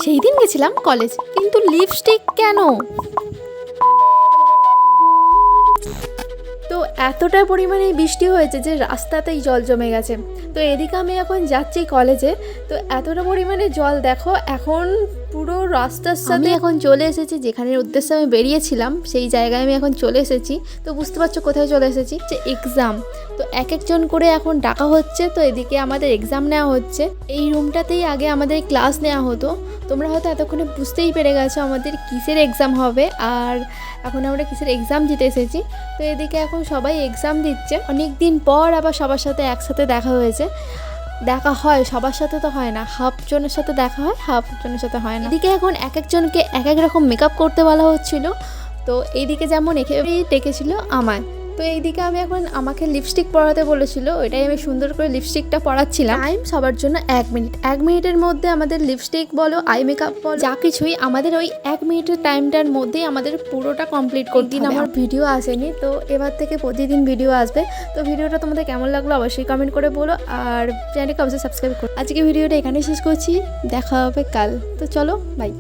সেই দিন গেছিলাম কলেজ, কিন্তু লিপস্টিক কেন? তো এতটা পরিমাণে বৃষ্টি হয়েছে যে রাস্তাতেই জল জমে গেছে। তো এদিকে আমি এখন যাচ্ছি কলেজে, তো এতটা পরিমাণে জল দেখো, এখন পুরো রাস্তার সাথে এখন চলে এসেছি যেখানের উদ্দেশ্যে আমি বেরিয়েছিলাম, সেই জায়গায় আমি এখন চলে এসেছি। তো বুঝতে পারছো কোথায় চলে এসেছি, যে এক্সাম। তো এক একজন করে এখন ডাকা হচ্ছে, তো এদিকে আমাদের এক্সাম নেওয়া হচ্ছে। এই রুমটাতেই আগে আমাদের ক্লাস নেওয়া হতো। তোমরা হয়তো এতক্ষণে বুঝতেই পেরে গেছো আমাদের কিসের এক্সাম হবে, আর এখন আমরা কিসের এক্সাম দিতে এসেছি। তো এদিকে এখন সবাই এক্সাম দিচ্ছে। অনেক দিন পর আবার সবার সাথে একসাথে দেখা হয়েছে। দেখা হয় সবার সাথে, তো হয় না, হাফ জনের সাথে দেখা হয়, হাফ জনের সাথে হয় না। এদিকে এখন এক একজনকে এক এক রকম মেকআপ করতে বলা হচ্ছিল। তো এইদিকে যেমন একেবারেই ডেকেছিল আমায়, তো এইদিকে আমি এখন আমাকে লিপস্টিক পরাতে বলেছিল, ওইটাই আমি সুন্দর করে লিপস্টিকটা পরাচ্ছিলাম। টাইম সবার জন্য 1 মিনিট, 1 মিনিটের মধ্যে আমাদের লিপস্টিক বলো, আই মেকআপ বলো, যা কিছুই আমাদের ওই 1 মিনিটের টাইমটার মধ্যেই আমাদের পুরোটা কমপ্লিট করতে হবে। আমার ভিডিও আসেনি, তো এবার থেকে প্রতিদিন ভিডিও আসবে। তো ভিডিওটা তোমাদের কেমন লাগলো অবশ্যই কমেন্ট করে বলো, আর চ্যানেলকে অবশ্যই সাবস্ক্রাইব করো। আজকে ভিডিওটা এখানেই শেষ করছি, দেখা হবে কাল। তো চলো, বাই।